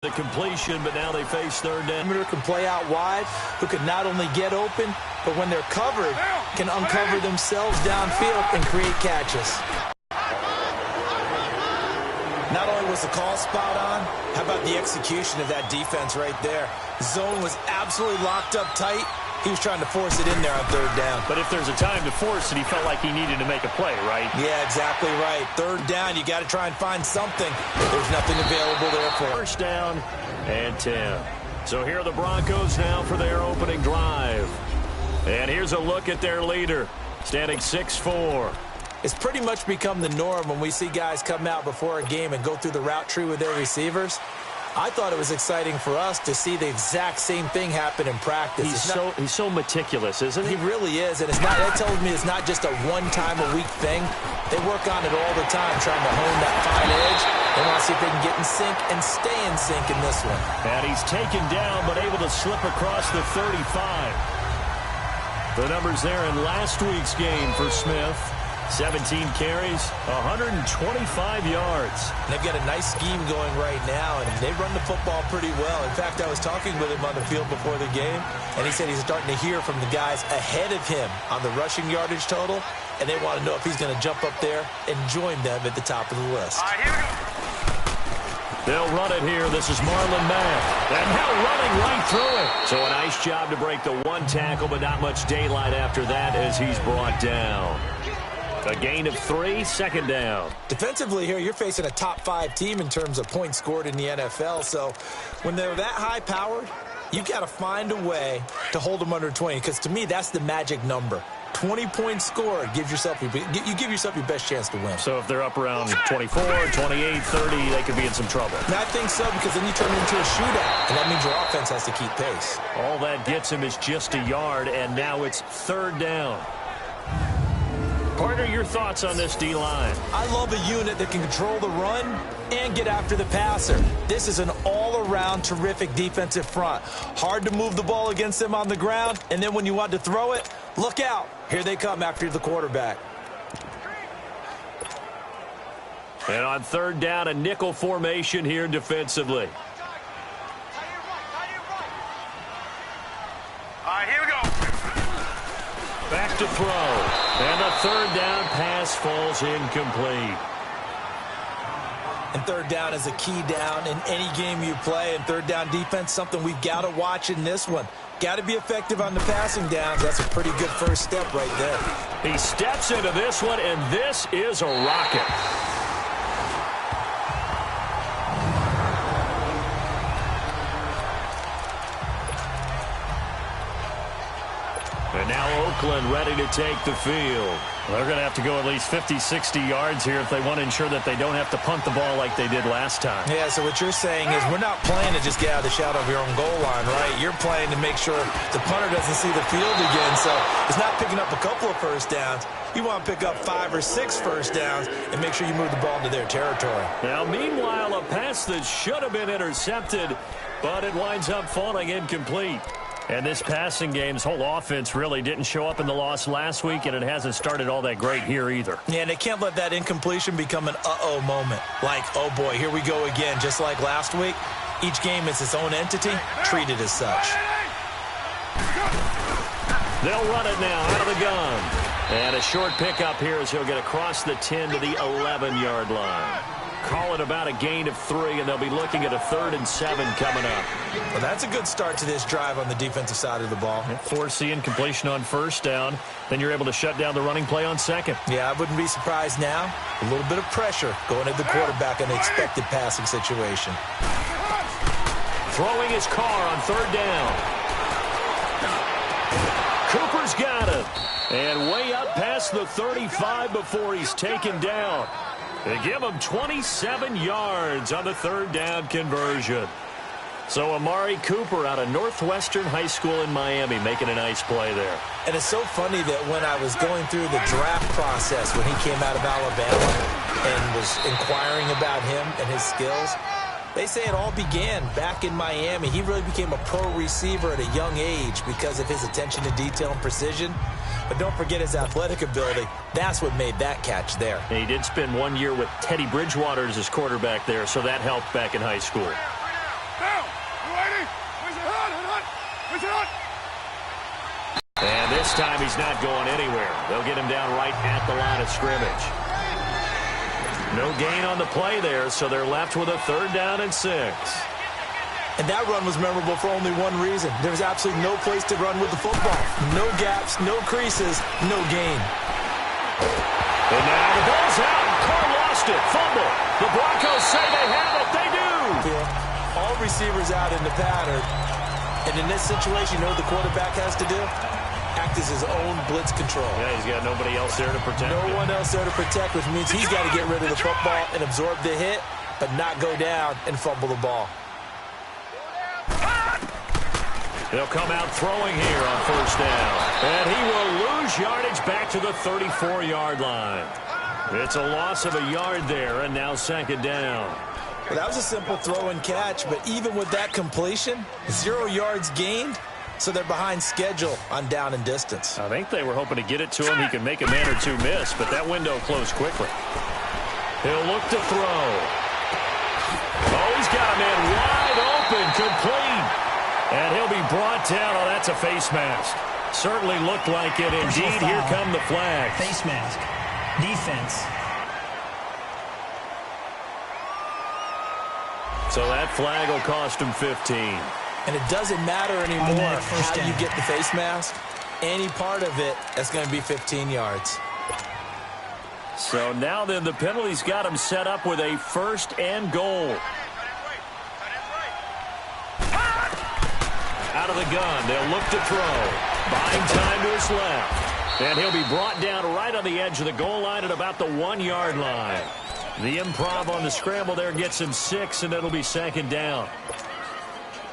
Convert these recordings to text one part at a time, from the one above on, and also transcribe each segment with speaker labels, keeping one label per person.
Speaker 1: The completion, but now they face third down.
Speaker 2: Who can play out wide, who can not only get open, but when they're covered, can uncover themselves downfield and create catches.
Speaker 3: Not only was the call spot on, how about the execution of that defense right there? The zone was absolutely locked up tight. He was trying to force it in there on third down.
Speaker 1: But if there's a time to force it, he felt like he needed to make a play, right?
Speaker 3: Yeah, exactly right. Third down, you got to try and find something. There's nothing available there for him.
Speaker 1: First down and 10. So here are the Broncos now for their opening drive. And here's a look at their leader, standing 6'4".
Speaker 2: It's pretty much become the norm when we see guys come out before a game and go through the route tree with their receivers. I thought it was exciting for us to see the exact same thing happen in practice.
Speaker 1: He's so meticulous, isn't he?
Speaker 2: He really is, and that tells me it's not just a one-time-a-week thing. They work on it all the time, trying to hone that fine edge. They want to see if they can get in sync and stay in sync in this one.
Speaker 1: And he's taken down, but able to slip across the 35. The numbers there in last week's game for Smith. 17 carries, 125 yards.
Speaker 2: And they've got a nice scheme going right now, and they run the football pretty well. In fact, I was talking with him on the field before the game, and he said he's starting to hear from the guys ahead of him on the rushing yardage total, and they want to know if he's going to jump up there and join them at the top of the list.
Speaker 4: All right, here we go.
Speaker 1: They'll run it here. This is Marlon Mack. And now running right through it. So a nice job to break the one tackle, but not much daylight after that as he's brought down. A gain of 3, second down.
Speaker 2: Defensively here, you're facing a top-5 team in terms of points scored in the NFL. So when they're that high-powered, you've got to find a way to hold them under 20. Because to me, that's the magic number. 20 points scored, you give yourself your best chance to win.
Speaker 1: So if they're up around 24, 28, 30, they could be in some trouble.
Speaker 2: And I think so, because then you turn it into a shootout, and that means your offense has to keep pace.
Speaker 1: All that gets him is just a yard, and now it's third down. Partner, your thoughts on this D-line?
Speaker 2: I love a unit that can control the run and get after the passer. This is an all-around terrific defensive front. Hard to move the ball against them on the ground, and then when you want to throw it, look out. Here they come after the quarterback.
Speaker 1: And on third down, a nickel formation here defensively.
Speaker 4: All right, here we go.
Speaker 1: Back to throw. And the third down pass falls incomplete.
Speaker 2: And third down is a key down in any game you play. And third down defense, something we've got to watch in this one. Got to be effective on the passing downs. That's a pretty good first step right there.
Speaker 1: He steps into this one, and this is a rocket. And now Oakland ready to take the field. They're going to have to go at least 50, 60 yards here if they want to ensure that they don't have to punt the ball like they did last time.
Speaker 2: Yeah, so what you're saying is we're not playing to just get out of the shadow of your own goal line, right? You're playing to make sure the punter doesn't see the field again. So it's not picking up a couple of first downs. You want to pick up 5 or 6 first downs and make sure you move the ball into their territory.
Speaker 1: Now, meanwhile, a pass that should have been intercepted, but it winds up falling incomplete. And this passing game's whole offense really didn't show up in the loss last week, and it hasn't started all that great here either.
Speaker 2: Yeah, and they can't let that incompletion become an uh-oh moment. Like, oh boy, here we go again. Just like last week, each game is its own entity, treated as such.
Speaker 1: They'll run it now out of the gun. And a short pickup here as he'll get across the 10 to the 11-yard line. Call it about a gain of 3, and they'll be looking at a 3rd and 7 coming up.
Speaker 2: Well, that's a good start to this drive on the defensive side of the ball.
Speaker 1: Force the incompletion on first down. Then you're able to shut down the running play on second.
Speaker 2: Yeah, I wouldn't be surprised now. A little bit of pressure going at the quarterback in the expected passing situation.
Speaker 1: Throwing his car on third down. Cooper's got it. And way up past the 35 before he's taken down. They give him 27 yards on the third down conversion. So Amari Cooper out of Northwestern High School in Miami making a nice play there.
Speaker 2: And it's so funny that when I was going through the draft process when he came out of Alabama and was inquiring about him and his skills, they say it all began back in Miami. He really became a pro receiver at a young age because of his attention to detail and precision. But don't forget his athletic ability. That's what made that catch there.
Speaker 1: And he did spend 1 year with Teddy Bridgewater as his quarterback there, so that helped back in high school. He's not going anywhere. They'll get him down right at the line of scrimmage. No gain on the play there, so they're left with a 3rd down and 6.
Speaker 3: And that run was memorable for only one reason. There was absolutely no place to run with the football. No gaps, no creases, no gain.
Speaker 1: And now the ball's out. Carr lost it. Fumble. The Broncos say they have it. They do.
Speaker 3: All receivers out in the pattern. And in this situation, you know what the quarterback has to do? Act as his own blitz control.
Speaker 1: Yeah, he's got nobody else there to protect him.
Speaker 3: No one else there to protect, which means he's got to get rid of the football and absorb the hit, but not go down and fumble the ball.
Speaker 1: They'll come out throwing here on 1st down. And he will lose yardage back to the 34-yard line. It's a loss of a yard there, and now 2nd down.
Speaker 3: Well, that was a simple throw and catch, but even with that completion, 0 yards gained, so they're behind schedule on down and distance.
Speaker 1: I think they were hoping to get it to him. He could make a man or two miss, but that window closed quickly. He'll look to throw. Oh, he's got a man wide open, complete. And he'll be brought down. Oh, that's a face mask. Certainly looked like it. Indeed, here come the flags.
Speaker 4: Face mask. Defense.
Speaker 3: So that flag will cost him 15. And it doesn't matter anymore how you get the face mask. Any part of it, that's going to be 15 yards.
Speaker 1: So now then the penalty's got him set up with a 1st and goal. Out of the gun, they'll look to throw. Buying time to his left. And he'll be brought down right on the edge of the goal line at about the 1-yard line. The improv on the scramble there gets him 6, and it'll be 2nd down.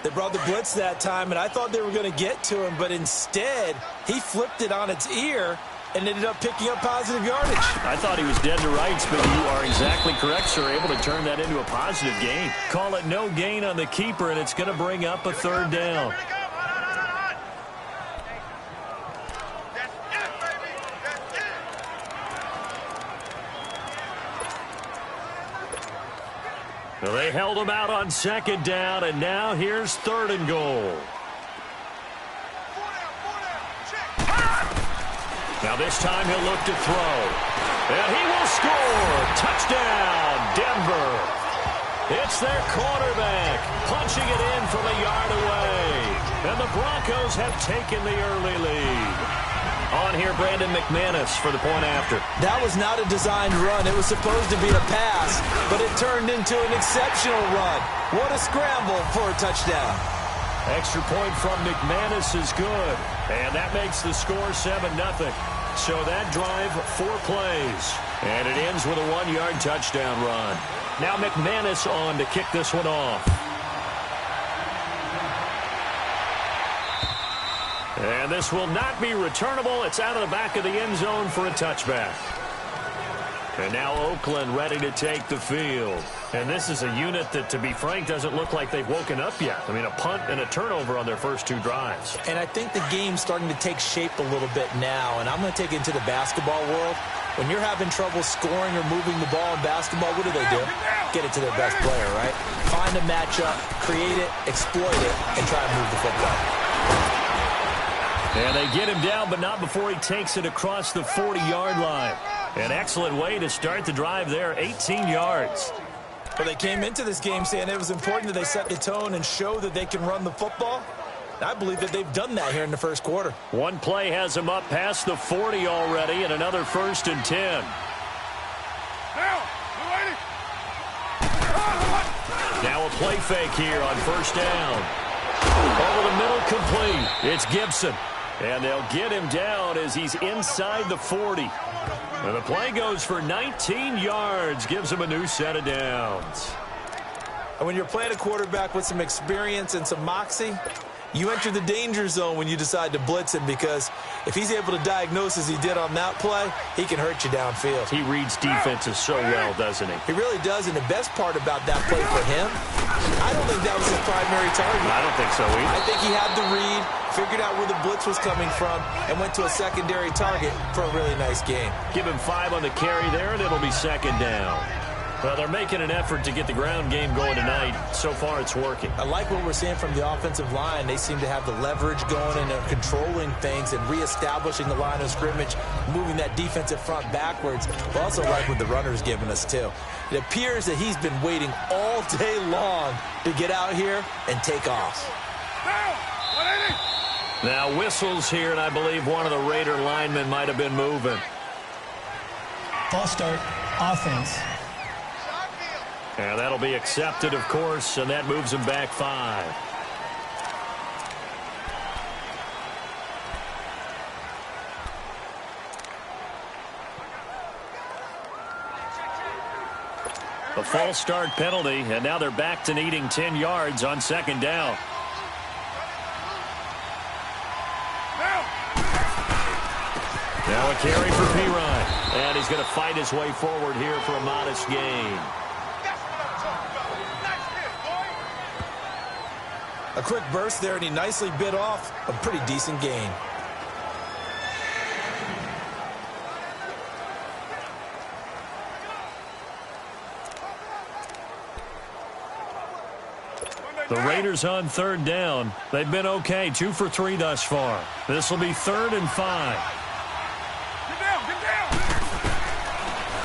Speaker 3: They brought the blitz that time, and I thought they were going to get to him, but instead, he flipped it on its ear and ended up picking up positive yardage.
Speaker 1: I thought he was dead to rights, but you are exactly correct, sir. Able to turn that into a positive gain. Call it no gain on the keeper, and it's going to bring up a 3rd down. Well, they held him out on 2nd down, and now here's 3rd and goal. Now this time he'll look to throw. And he will score. Touchdown, Denver. It's their quarterback punching it in from a yard away. And the Broncos have taken the early lead. On here, Brandon McManus for the point after.
Speaker 3: That was not a designed run. It was supposed to be a pass, but it turned into an exceptional run. What a scramble for a touchdown.
Speaker 1: Extra point from McManus is good. And that makes the score 7-0. So that drive, 4 plays. And it ends with a 1-yard touchdown run. Now McManus on to kick this one off. And this will not be returnable. It's out of the back of the end zone for a touchback. And now Oakland ready to take the field. And this is a unit that, to be frank, doesn't look like they've woken up yet. I mean, a punt and a turnover on their first 2 drives.
Speaker 3: And I think the game's starting to take shape a little bit now. And I'm going to take it into the basketball world. When you're having trouble scoring or moving the ball in basketball, what do? Get it to their best player, right? Find a matchup, create it, exploit it, and try to move the football.
Speaker 1: And they get him down, but not before he takes it across the 40-yard line. An excellent way to start the drive there, 18 yards.
Speaker 3: Well, they came into this game saying it was important that they set the tone and show that they can run the football. I believe that they've done that here in the first quarter.
Speaker 1: One play has him up past the 40 already, and another 1st and 10. Now a play fake here on 1st down. Over the middle, complete. It's Gibson. And they'll get him down as he's inside the 40. And the play goes for 19 yards, gives him a new set of downs.
Speaker 3: And when you're playing a quarterback with some experience and some moxie, you enter the danger zone when you decide to blitz him, because if he's able to diagnose as he did on that play, he can hurt you downfield.
Speaker 1: He reads defenses so well, doesn't he?
Speaker 3: He really does, and the best part about that play for him, I don't think that was his primary target.
Speaker 1: I don't think so either.
Speaker 3: I think he had the read, figured out where the blitz was coming from, and went to a secondary target for a really nice game.
Speaker 1: Give him 5 on the carry there, and it'll be 2nd down. Well, they're making an effort to get the ground game going tonight. So far, it's working.
Speaker 2: I like what we're seeing from the offensive line. They seem to have the leverage going and they're controlling things and reestablishing the line of scrimmage, moving that defensive front backwards. But also like what the runner's giving us, too. It appears that he's been waiting all day long to get out here and take off.
Speaker 1: Now whistles here, and I believe one of the Raider linemen might have been moving.
Speaker 4: False start, offense.
Speaker 1: And that'll be accepted, of course, and that moves him back 5. A false start penalty, and now they're back to needing 10 yards on second down. Now a carry for Pirine, and he's going to fight his way forward here for a modest gain.
Speaker 2: A quick burst there, and he nicely bit off a pretty decent gain.
Speaker 1: The Raiders on third down. They've been okay, 2 for 3 thus far. This will be 3rd and 5.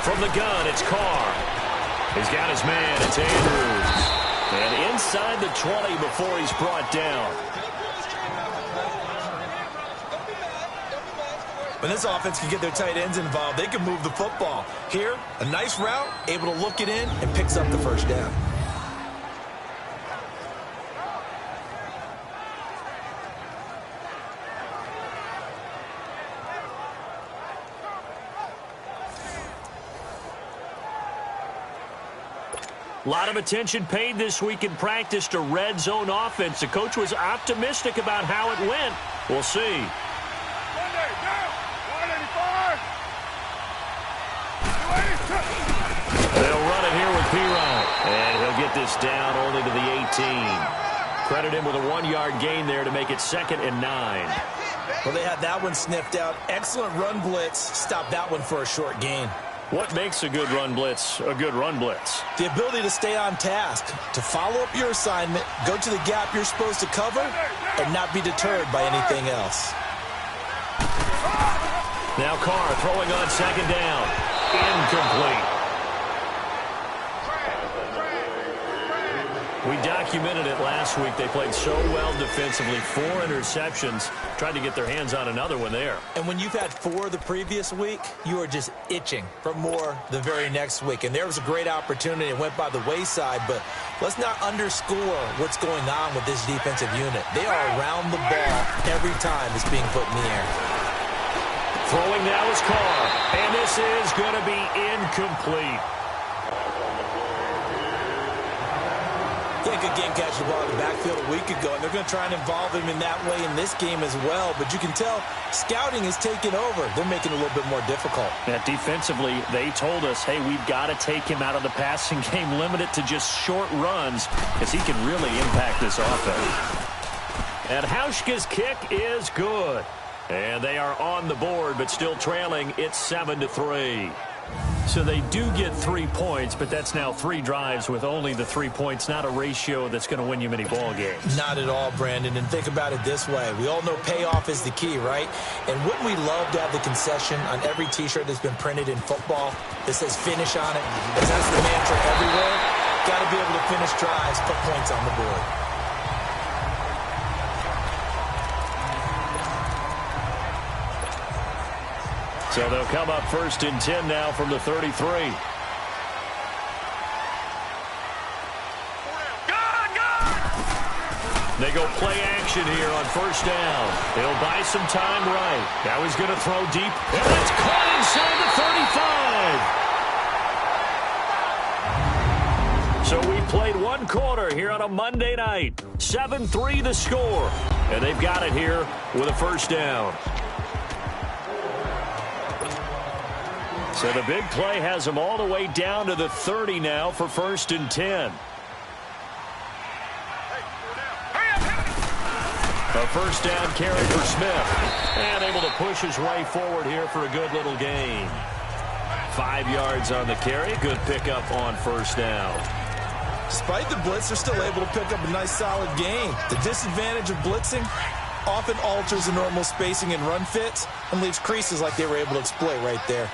Speaker 1: From the gun, it's Carr. He's got his man. It's Andrews. And inside the 20 before he's brought down.
Speaker 2: When this offense can get their tight ends involved, they can move the football. Here, a nice route, able to look it in, and picks up the first down.
Speaker 1: A lot of attention paid this week in practice to red zone offense. The coach was optimistic about how it went. We'll see. They'll run it here with Pirine. And he'll get this down only to the 18. Credit him with a 1-yard gain there to make it 2nd and 9.
Speaker 2: Well, they had that one sniffed out. Excellent run blitz. Stopped that one for a short gain.
Speaker 1: What makes a good run blitz a good run blitz?
Speaker 2: The ability to stay on task, to follow up your assignment, go to the gap you're supposed to cover, and not be deterred by anything else.
Speaker 1: Now Carr throwing on second down. Incomplete. We documented it last week. They played so well defensively. 4 interceptions. Tried to get their hands on another one there.
Speaker 2: And when you've had 4 the previous week, you are just itching for more the very next week. And there was a great opportunity. It went by the wayside, but let's not underscore what's going on with this defensive unit. They are around the ball every time it's being put in the air.
Speaker 1: Throwing now is Carr. And this is going to be incomplete.
Speaker 2: Yeah, good game catching the ball in the backfield a week ago, and they're going to try and involve him in that way in this game as well. But you can tell scouting is taking over. They're making it a little bit more difficult.
Speaker 1: Yeah, defensively, they told us, hey, we've got to take him out of the passing game, limit it to just short runs, because he can really impact this offense. And Hauschka's kick is good. And they are on the board, but still trailing. It's 7-3. So they do get 3 points, but that's now 3 drives with only the 3 points, not a ratio that's going to win you many ball games.
Speaker 2: Not at all, Brandon. And think about it this way. We all know payoff is the key, right? And wouldn't we love to have the concession on every T-shirt that's been printed in football that says finish on it? Because that's the mantra everywhere. Got to be able to finish drives, put points on the board.
Speaker 1: So they'll come up 1st and 10 now from the 33. They go play action here on 1st down. He'll buy some time right. Now he's going to throw deep. And it's caught inside the 35. So we played 1 quarter here on a Monday night. 7-3 the score. And they've got it here with a 1st down. So the big play has them all the way down to the 30 now for 1st and 10. A 1st down carry for Smith. And able to push his way forward here for a good little gain. 5 yards on the carry. Good pickup on first down.
Speaker 2: Despite the blitz, they're still able to pick up a nice, solid gain. The disadvantage of blitzing often alters the normal spacing and run fits and leaves creases like they were able to exploit right there.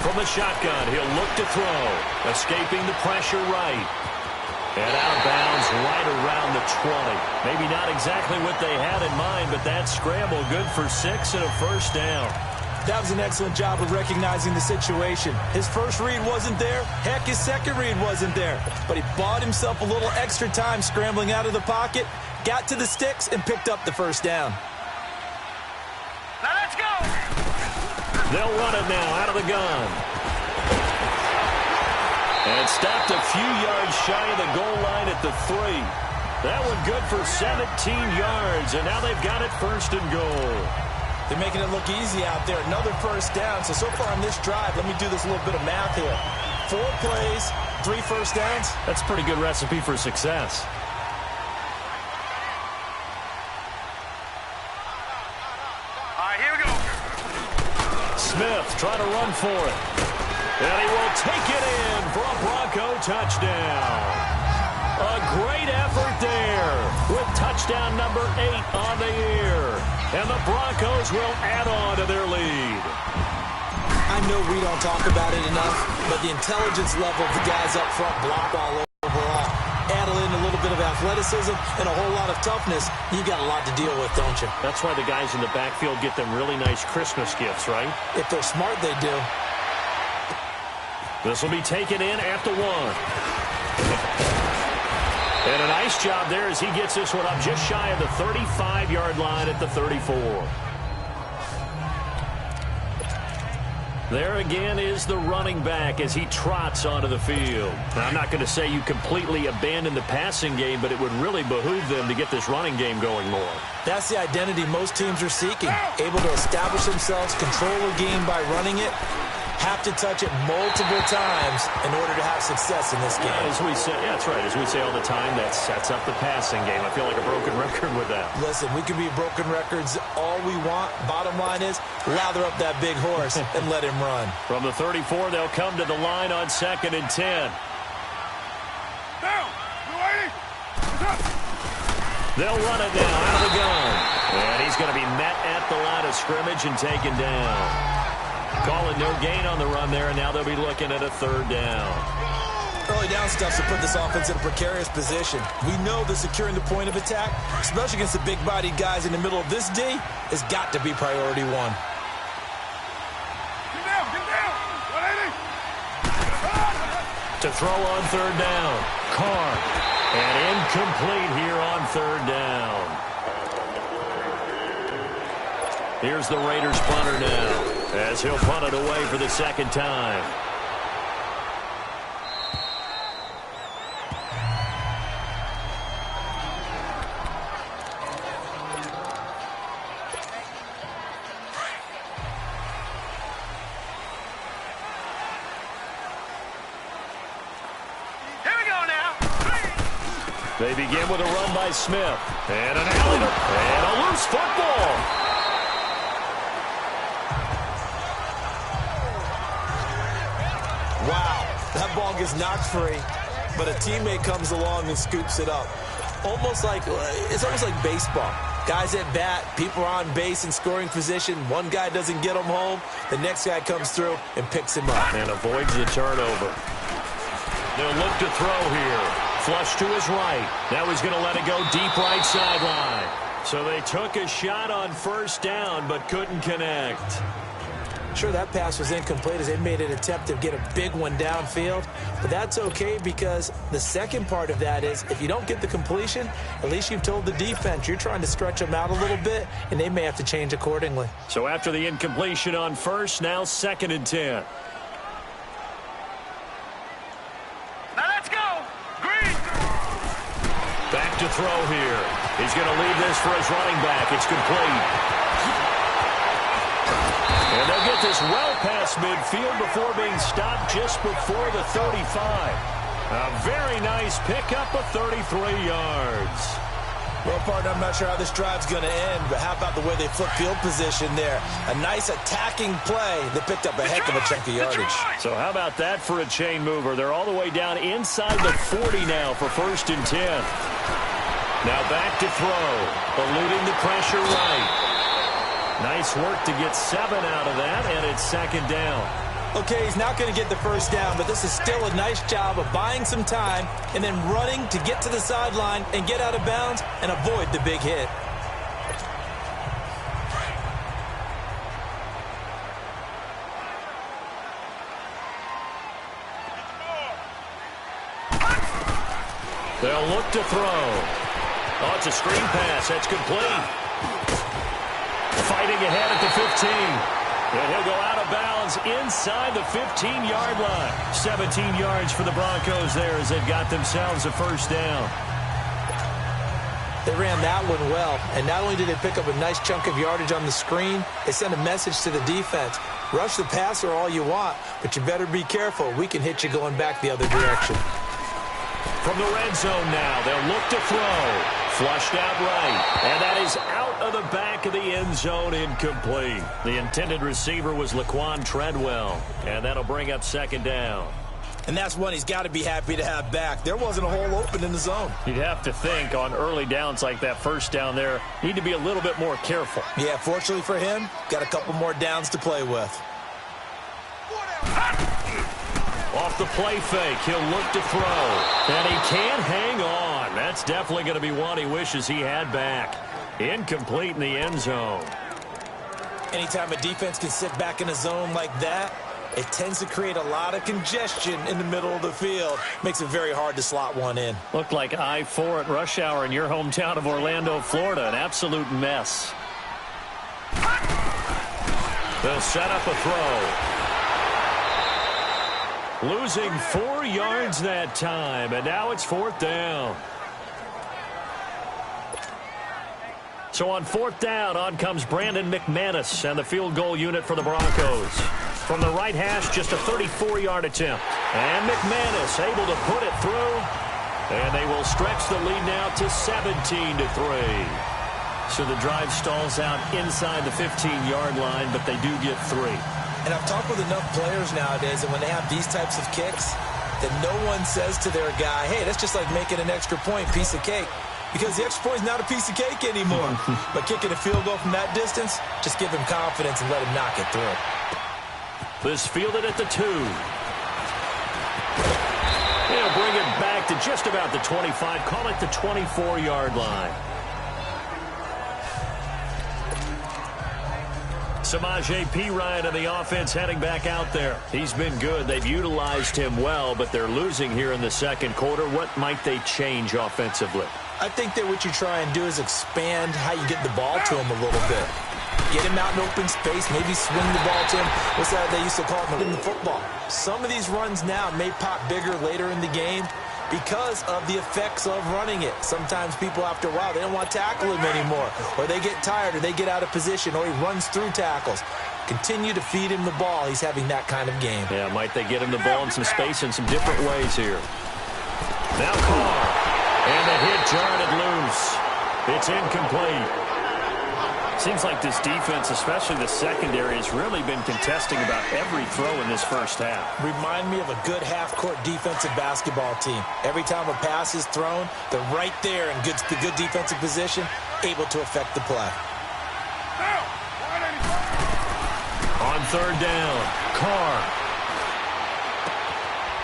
Speaker 1: From the shotgun, he'll look to throw. Escaping the pressure right. And out of bounds right around the 20. Maybe not exactly what they had in mind, but that scramble good for 6 and a first down.
Speaker 2: That was an excellent job of recognizing the situation. His first read wasn't there. Heck, his second read wasn't there. But he bought himself a little extra time scrambling out of the pocket, got to the sticks, and picked up the first down.
Speaker 5: Now let's go!
Speaker 1: They'll run it now out of the gun. And stopped a few yards shy of the goal line at the 3. That one good for 17 yards, and now they've got it first and goal.
Speaker 2: They're making it look easy out there. Another first down. So far on this drive, let me do this little bit of math here. 4 plays, 3 first downs.
Speaker 1: That's a pretty good recipe for success.
Speaker 5: All right, here we go.
Speaker 1: Smith trying to run for it. And he will take it in for a Bronco touchdown. A great effort there with touchdown number 8 on the year. And the Broncos will add on to their lead.
Speaker 2: I know we don't talk about it enough, but the intelligence level of the guys up front block all overall. Add in a little bit of athleticism and a whole lot of toughness. You got a lot to deal with, don't you?
Speaker 1: That's why the guys in the backfield get them really nice Christmas gifts, right?
Speaker 2: If they're smart, they do.
Speaker 1: This will be taken in at the 1. And a nice job there as he gets this one up just shy of the 35-yard line at the 34. There again is the running back as he trots onto the field. Now, I'm not going to say you completely abandon the passing game, but it would really behoove them to get this running game going more.
Speaker 2: That's the identity most teams are seeking. Able to establish themselves, control a game by running it, have to touch it multiple times in order to have success in this game.
Speaker 1: As we say, yeah, that's right. As we say all the time, that sets up the passing game. I feel like a broken record with that.
Speaker 2: Listen, we can be broken records all we want. Bottom line is, lather up that big horse and let him run.
Speaker 1: From the 34, they'll come to the line on 2nd and 10.
Speaker 5: Down!
Speaker 1: They'll run it now out of the gun. And he's going to be met at the line of scrimmage and taken down. Calling no gain on the run there, and now they'll be looking at a 3rd down.
Speaker 2: Early down stuff to put this offense in a precarious position. We know that securing the point of attack, especially against the big-bodied guys in the middle of this D, has got to be priority 1.
Speaker 5: Get down! Get down! 180!
Speaker 1: To throw on 3rd down. Carr. And incomplete here on 3rd down. Here's the Raiders punter now, as he'll punt it away for the 2nd time.
Speaker 5: Here we go now!
Speaker 1: They begin with a run by Smith. And an alley and a loose football.
Speaker 2: Wow, that ball gets knocked free, but a teammate comes along and scoops it up. It's almost like baseball. Guys at bat, people are on base in scoring position. One guy doesn't get him home. The next guy comes through and picks him up.
Speaker 1: And avoids the turnover. They'll look to throw here. Flush to his right. Now he's going to let it go deep right sideline. So they took a shot on 1st down, but couldn't connect.
Speaker 2: Sure, that pass was incomplete as they made an attempt to get a big one downfield, but that's okay because the second part of that is if you don't get the completion, at least you've told the defense you're trying to stretch them out a little bit, and they may have to change accordingly.
Speaker 1: So after the incompletion on 1st, now 2nd and 10.
Speaker 5: Now let's go! Green!
Speaker 1: Back to throw here. He's going to leave this for his running back. It's complete. And they'll get this well past midfield before being stopped just before the 35. A very nice pickup of 33 yards.
Speaker 2: Well, partner, I'm not sure how this drive's going to end, but how about the way they flip field position there? A nice attacking play that picked up a heck of a chunk of yardage.
Speaker 1: So how about that for a chain mover? They're all the way down inside the 40 now for 1st and 10. Now back to throw, eluding the pressure right. Nice work to get 7 out of that, and it's 2nd down.
Speaker 2: Okay, he's not going to get the 1st down, but this is still a nice job of buying some time and then running to get to the sideline and get out of bounds and avoid the big hit.
Speaker 1: They'll look to throw. Oh, it's a screen pass. That's complete. Fighting ahead at the 15. And he'll go out of bounds inside the 15-yard line. 17 yards for the Broncos there as they've got themselves a 1st down.
Speaker 2: They ran that one well, and not only did they pick up a nice chunk of yardage on the screen, they sent a message to the defense. Rush the passer all you want, but you better be careful. We can hit you going back the other direction.
Speaker 1: From the red zone now, they'll look to throw. Flushed out right, and that is out of the back of the end zone, incomplete. The intended receiver was Laquan Treadwell, and that'll bring up 2nd down.
Speaker 2: And that's one he's got to be happy to have back. There wasn't a hole open in the zone.
Speaker 1: You'd have to think on early downs like that 1st down there, need to be a little bit more careful.
Speaker 2: Yeah, fortunately for him, got a couple more downs to play with.
Speaker 1: Off the play fake, he'll look to throw. And he can't hang on. That's definitely going to be one he wishes he had back. Incomplete in the end zone.
Speaker 2: Anytime a defense can sit back in a zone like that, it tends to create a lot of congestion in the middle of the field. Makes it very hard to slot one in.
Speaker 1: Looked like I-4 at rush hour in your hometown of Orlando, Florida. An absolute mess. They'll set up a throw. Losing 4 yards that time, and now it's 4th down. So on 4th down, on comes Brandon McManus and the field goal unit for the Broncos. From the right hash, just a 34-yard attempt. And McManus able to put it through. And they will stretch the lead now to 17-3. So the drive stalls out inside the 15-yard line, but they do get 3.
Speaker 2: And I've talked with enough players nowadays that when they have these types of kicks, that no one says to their guy, hey, that's just like making an extra point, piece of cake. Because the extra point is not a piece of cake anymore. But kicking a field goal from that distance, just give him confidence and let him knock it through.
Speaker 1: This fielded at the 2. He'll bring it back to just about the 25. Call it the 24-yard line. Samaje Perine of the offense heading back out there. He's been good. They've utilized him well, but they're losing here in the 2nd quarter. What might they change offensively?
Speaker 2: I think that what you try and do is expand how you get the ball to him a little bit. Get him out in open space, maybe swing the ball to him. What's that they used to call it in the football? Some of these runs now may pop bigger later in the game because of the effects of running it. Sometimes people, after a while, they don't want to tackle him anymore, or they get tired, or they get out of position, or he runs through tackles. Continue to feed him the ball. He's having that kind of game.
Speaker 1: Yeah, might they get him the ball in some space in some different ways here. Now Carr, and the hit jarred loose. It's incomplete. Seems like this defense, especially the secondary, has really been contesting about every throw in this 1st half.
Speaker 2: Remind me of a good half-court defensive basketball team. Every time a pass is thrown, they're right there in good defensive position, able to affect the play.
Speaker 1: On 3rd down, Carr.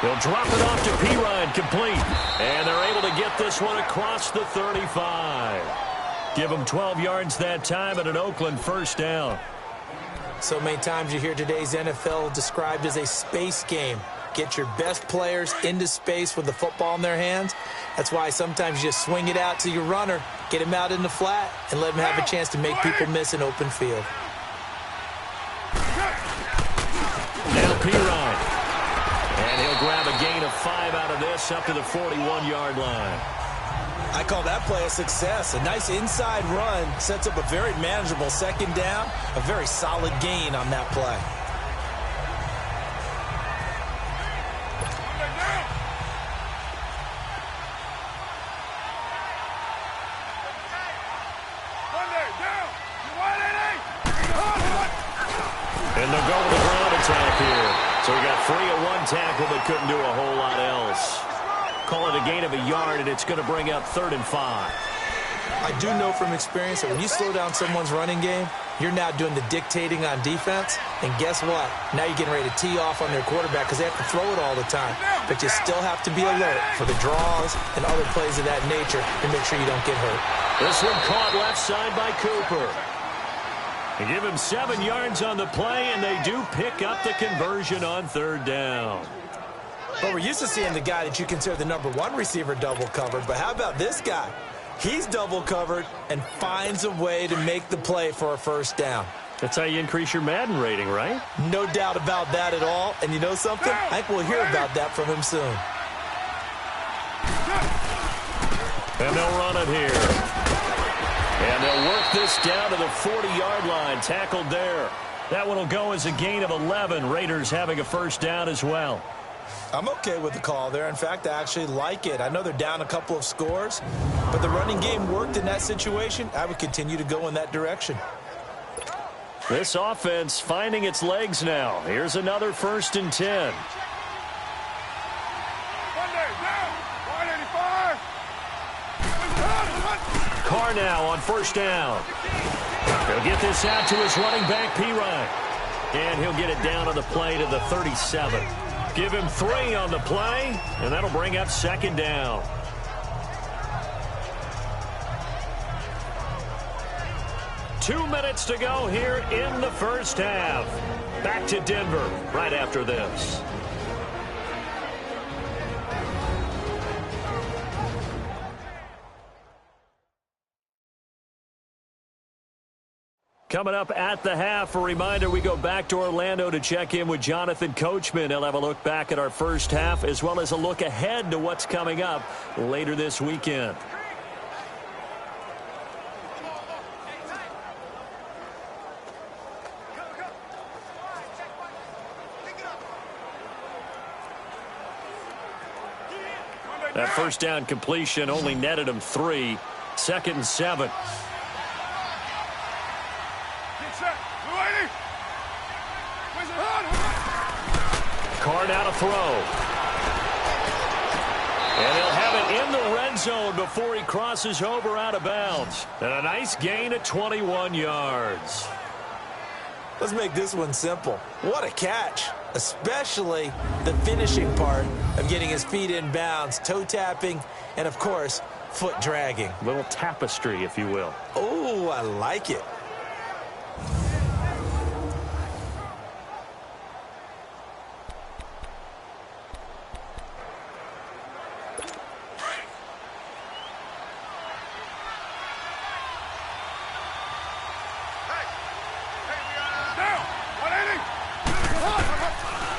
Speaker 1: They'll drop it off to Perine, complete. And they're able to get this one across the 35. Give them 12 yards that time at an Oakland 1st down.
Speaker 2: So many times you hear today's NFL described as a space game. Get your best players into space with the football in their hands. That's why sometimes you just swing it out to your runner, get him out in the flat, and let him have a chance to make people miss an open field.
Speaker 1: Now Perine. And he'll grab a gain of 5 out of this up to the 41-yard line.
Speaker 2: I call that play a success. A nice inside run sets up a very manageable 2nd down, a very solid gain on that play.
Speaker 1: Free of one tackle, but couldn't do a whole lot else. Call it a gain of a yard, and it's going to bring up 3rd and 5.
Speaker 2: I do know from experience that when you slow down someone's running game, you're now doing the dictating on defense. And guess what? Now you're getting ready to tee off on their quarterback because they have to throw it all the time. But you still have to be alert for the draws and other plays of that nature to make sure you don't get hurt.
Speaker 1: This one caught left side by Cooper. They give him 7 yards on the play, and they do pick up the conversion on 3rd down.
Speaker 2: But we're used to seeing the guy that you consider the #1 receiver double covered. But how about this guy? He's double covered and finds a way to make the play for a 1st down.
Speaker 1: That's how you increase your Madden rating, right?
Speaker 2: No doubt about that at all. And you know something? I think we'll hear about that from him soon.
Speaker 1: And they'll run it here. And they'll work this down to the 40-yard line. Tackled there. That one will go as a gain of 11. Raiders having a 1st down as well.
Speaker 2: I'm okay with the call there. In fact, I actually like it. I know they're down a couple of scores, but the running game worked in that situation. I would continue to go in that direction.
Speaker 1: This offense finding its legs now. Here's another 1st and 10. Carr now on 1st down. He'll get this out to his running back, Pirine. And he'll get it down on the play to the 37. Give him 3 on the play, and that'll bring up 2nd down. Two minutes to go here in the 1st half. Back to Denver right after this. Coming up at the half, a reminder, we go back to Orlando to check in with Jonathan Coachman. He'll have a look back at our 1st half as well as a look ahead to what's coming up later this weekend. That 1st down completion only netted him 3. 2nd and 7. Carr now to throw. And he'll have it in the red zone before he crosses over out of bounds. And a nice gain at 21 yards.
Speaker 2: Let's make this one simple. What a catch, especially the finishing part of getting his feet in bounds, toe tapping, and, of course, foot dragging.
Speaker 1: Little tapestry, if you will.
Speaker 2: Oh, I like it.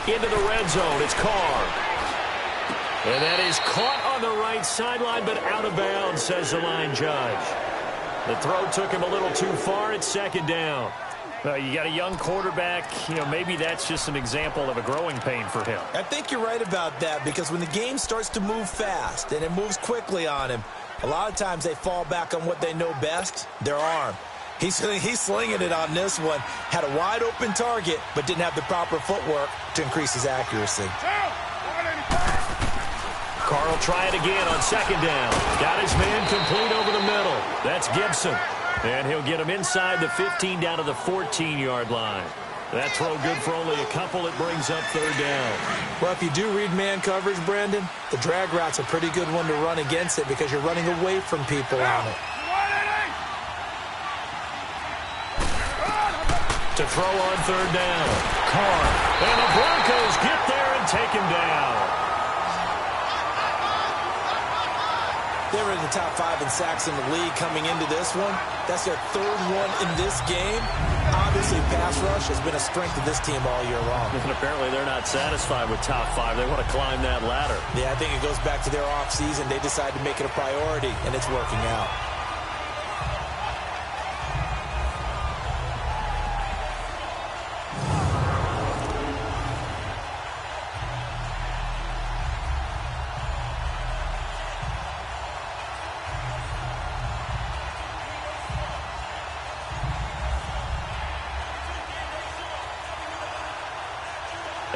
Speaker 1: Into the red zone, it's Carr. And that is caught on the right sideline, but out of bounds, says the line judge. The throw took him a little too far. It's 2nd down. You got a young quarterback. Maybe that's just an example of a growing pain for him.
Speaker 2: I think you're right about that, because when the game starts to move fast and it moves quickly on him, a lot of times they fall back on what they know best, their arm. He's slinging it on this one. Had a wide-open target, but didn't have the proper footwork to increase his accuracy.
Speaker 1: Carr will try it again on 2nd down. Got his man complete over the middle. That's Gibson. And he'll get him inside the 15 down to the 14-yard line. That throw good for only a couple. It brings up 3rd down.
Speaker 2: Well, if you do read man coverage, Brandon, the drag route's a pretty good one to run against it because you're running away from people on it.
Speaker 1: To throw on 3rd down. Carr. And the Broncos get there and take him down.
Speaker 2: They were in the top 5 in sacks in the league coming into this one. That's their 3rd one in this game. Obviously, pass rush has been a strength of this team all year long.
Speaker 1: And apparently they're not satisfied with top 5. They want to climb that ladder.
Speaker 2: Yeah, I think it goes back to their offseason. They decided to make it a priority, and it's working out.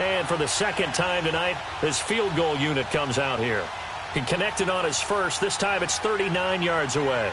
Speaker 1: And for the second time tonight, his field goal unit comes out here. He connected on his first. This time it's 39 yards away.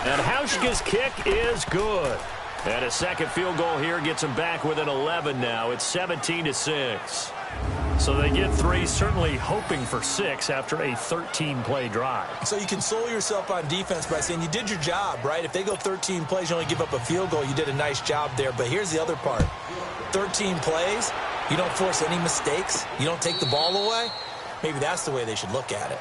Speaker 1: And Hauschka's kick is good. And a second field goal here gets him back within 11 now. It's 17-6. So they get 3, certainly hoping for 6 after a 13-play drive.
Speaker 2: So you console yourself on defense by saying you did your job, right? If they go 13 plays, you only give up a field goal, you did a nice job there. But here's the other part. 13 plays, you don't force any mistakes, you don't take the ball away. Maybe that's the way they should look at it.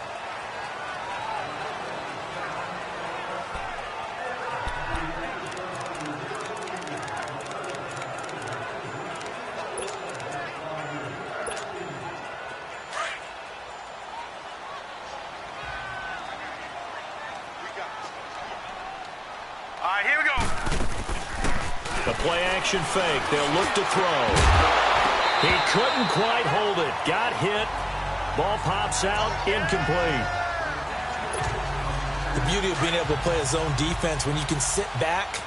Speaker 5: Here we go.
Speaker 1: The play-action fake. They'll look to throw. He couldn't quite hold it. Got hit. Ball pops out. Incomplete.
Speaker 2: The beauty of being able to play a zone defense when you can sit back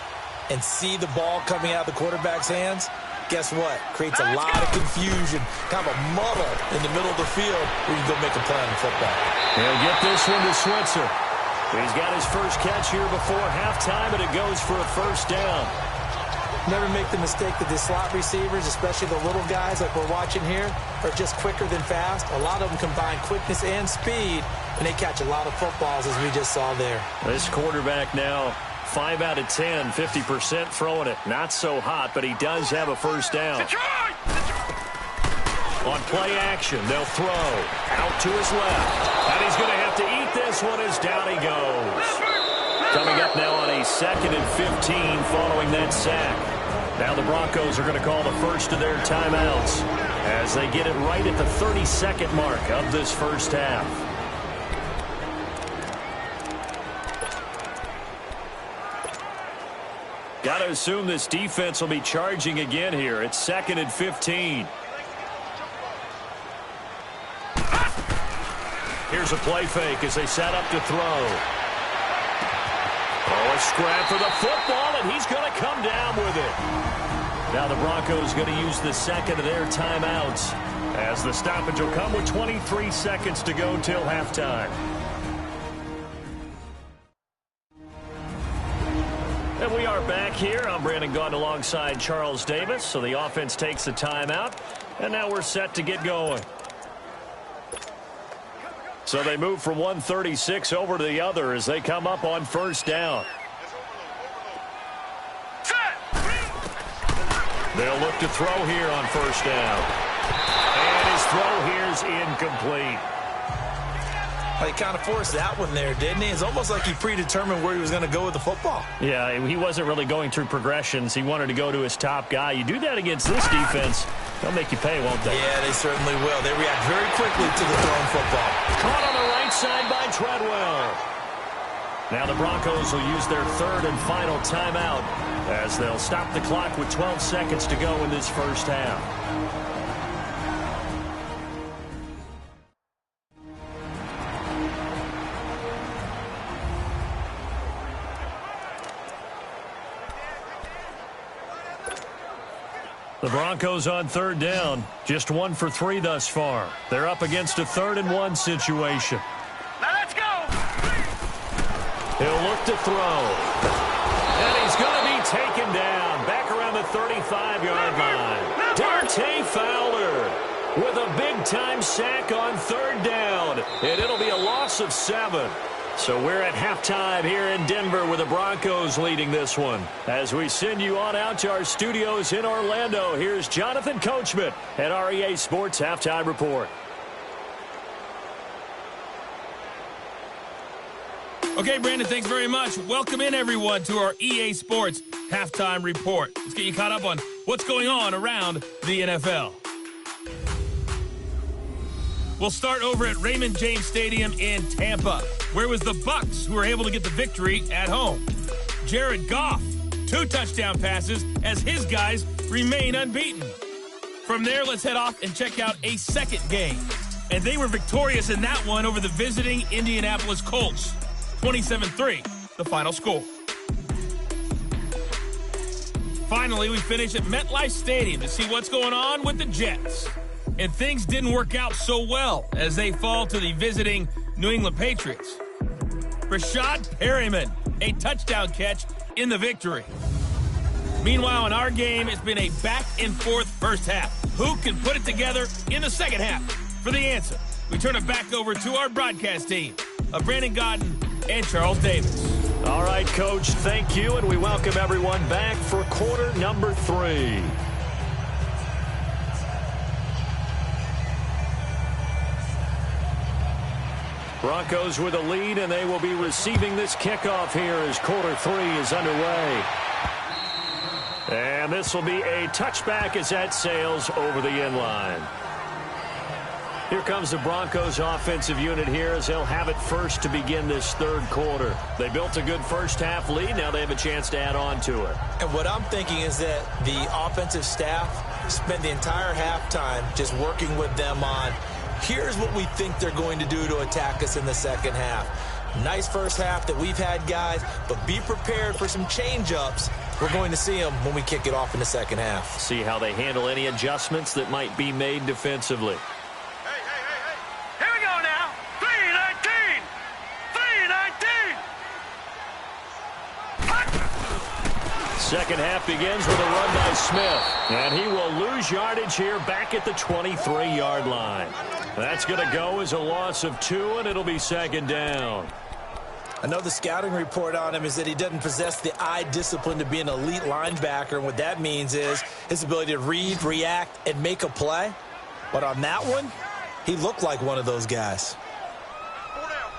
Speaker 2: and see the ball coming out of the quarterback's hands, guess what? Creates a lot of confusion, kind of a muddle in the middle of the field where you can go make a play on the football.
Speaker 1: He'll get this one to Switzer. He's got his first catch here before halftime, and it goes for a first down.
Speaker 2: Never make the mistake that the slot receivers, especially the little guys like we're watching here, are just quicker than fast. A lot of them combine quickness and speed, and they catch a lot of footballs, as we just saw there.
Speaker 1: This quarterback now 5 out of 10, 50% throwing it. Not so hot, but he does have a first down. On play action, they'll throw out to his left. And he's going to have to eat this one as down he goes. Coming up now on a 2nd and 15 following that sack. Now the Broncos are going to call the first of their timeouts as they get it right at the 32nd mark of this first half. Got to assume this defense will be charging again here. It's 2nd and 15. Here's a play fake as they set up to throw. Oh, a scrap for the football, and he's going to come down with it. Now the Broncos going to use the second of their timeouts as the stoppage will come with 23 seconds to go till halftime. And we are back here. I'm Brandon Gaudin alongside Charles Davis. So the offense takes the timeout, and now we're set to get going. So they move from 136 over to the other as they come up on first down. They'll look to throw here on first down. And his throw here is incomplete.
Speaker 2: He kind of forced that one there, didn't he? It's almost like he predetermined where he was going to go with the football.
Speaker 1: Yeah, he wasn't really going through progressions. He wanted to go to his top guy. You do that against this defense, they'll make you pay, won't they?
Speaker 2: Yeah, they certainly will. They react very quickly to the thrown football.
Speaker 1: Caught on the right side by Treadwell. Now the Broncos will use their 3rd and final timeout as they'll stop the clock with 12 seconds to go in this first half. The Broncos on 3rd down, just 1 for 3 thus far. They're up against a 3rd and 1 situation.
Speaker 5: Now let's go.
Speaker 1: He'll look to throw. And he's going to be taken down back around the 35-yard line. Dante Fowler with a big-time sack on 3rd down. And it'll be a loss of 7. So we're at halftime here in Denver with the Broncos leading this one. As we send you on out to our studios in Orlando, here's Jonathan Coachman at REA Sports Halftime Report.
Speaker 6: Okay, Brandon, thanks very much. Welcome in, everyone, to our EA Sports Halftime Report. Let's get you caught up on what's going on around the NFL. We'll start over at Raymond James Stadium in Tampa, where it was the Bucs who were able to get the victory at home. Jared Goff, 2 touchdown passes as his guys remain unbeaten. From there, let's head off and check out a second game. And they were victorious in that one over the visiting Indianapolis Colts. 27-3, the final score. Finally, we finish at MetLife Stadium to see what's going on with the Jets. And things didn't work out so well as they fall to the visiting New England Patriots. Rashad Perryman, a touchdown catch in the victory. Meanwhile, in our game, it's been a back-and-forth first half. Who can put it together in the second half? For the answer, we turn it back over to our broadcast team of Brandon Godden and Charles Davis.
Speaker 1: All right, Coach, thank you, and we welcome everyone back for quarter number 3. Broncos with a lead, and they will be receiving this kickoff here as quarter 3 is underway. And this will be a touchback as that sails over the end line. Here comes the Broncos offensive unit here as they'll have it first to begin this third quarter. They built a good first half lead. Now they have a chance to add on to it.
Speaker 2: And what I'm thinking is that the offensive staff spent the entire halftime just working with them on, here's what we think they're going to do to attack us in the second half. Nice first half that we've had, guys, but be prepared for some change-ups. We're going to see them when we kick it off in the second half.
Speaker 1: See how they handle any adjustments that might be made defensively.
Speaker 5: Here we go now. 3-19. 3-19.
Speaker 1: Second half begins with a run by Smith. And he will lose yardage here back at the 23-yard line. That's going to go as a loss of 2, and it'll be second down.
Speaker 2: I know the scouting report on him is that he doesn't possess the eye discipline to be an elite linebacker. And what that means is his ability to read, react, and make a play. But on that one, he looked like one of those guys.
Speaker 5: 4 down.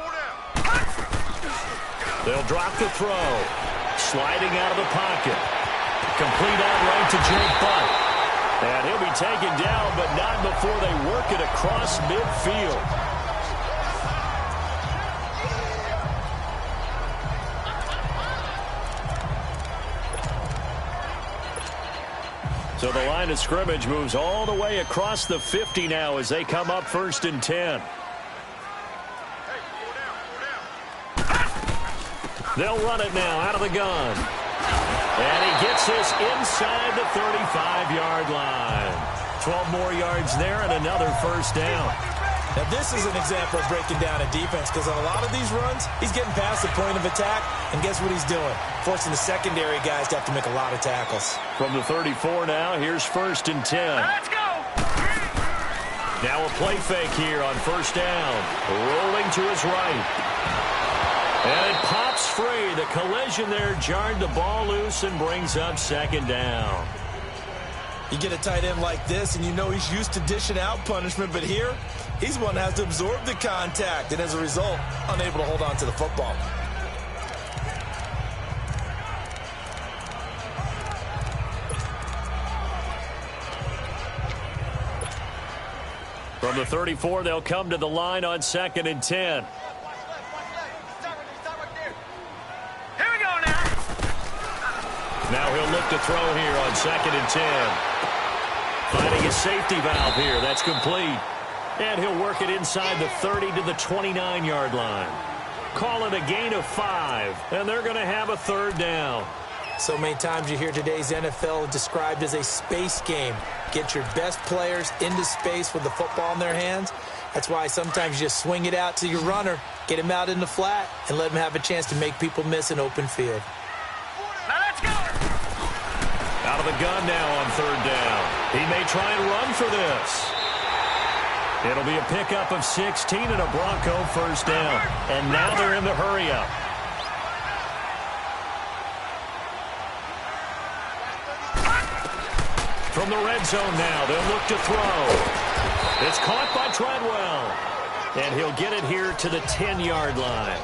Speaker 1: They'll drop the throw. Sliding out of the pocket. Complete out right to Jake Butt. And he'll be taken down, but not before they work it across midfield. So the line of scrimmage moves all the way across the 50 now as they come up 1st and 10. They'll run it now out of the gun. And he gets this inside the 35-yard line. 12 more yards there and another first down.
Speaker 2: Now, this is an example of breaking down a defense because on a lot of these runs, he's getting past the point of attack, and guess what he's doing? Forcing the secondary guys to have to make a lot of tackles.
Speaker 1: From the 34 now, here's 1st and 10.
Speaker 5: Let's go.
Speaker 1: Now a play fake here on first down. Rolling to his right. And it pops free. The collision there jarred the ball loose and brings up second down.
Speaker 2: You get a tight end like this, and you know he's used to dishing out punishment, but here, he's one that has to absorb the contact, and as a result, unable to hold on to the football.
Speaker 1: From the 34, they'll come to the line on 2nd and 10.
Speaker 5: Here we go now.
Speaker 1: Now he'll look to throw here on 2nd and 10. Finding a safety valve here. That's complete. And he'll work it inside the 30 to the 29-yard line. Call it a gain of 5, and they're going to have a third down.
Speaker 2: So many times you hear today's NFL described as a space game. Get your best players into space with the football in their hands. That's why sometimes you just swing it out to your runner, get him out in the flat, and let him have a chance to make people miss an open field.
Speaker 5: Now let's go.
Speaker 1: Out of the gun now on third down. He may try and run for this. It'll be a pickup of 16 and a Bronco first down. And now they're in the hurry-up. From the red zone now, they'll look to throw. It's caught by Treadwell. And he'll get it here to the 10-yard line.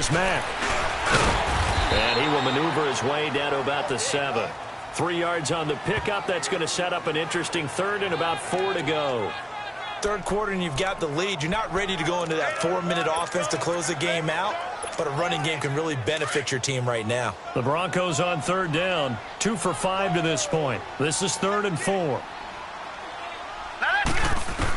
Speaker 1: Here's Mack. And he will maneuver his way down to about the 7. 3 yards on the pickup. That's going to set up an interesting third and about 4 to go.
Speaker 2: Third quarter and you've got the lead. You're not ready to go into that 4-minute offense to close the game out, but a running game can really benefit your team right now.
Speaker 1: The Broncos on third down. 2 for 5 to this point. This is 3rd and 4.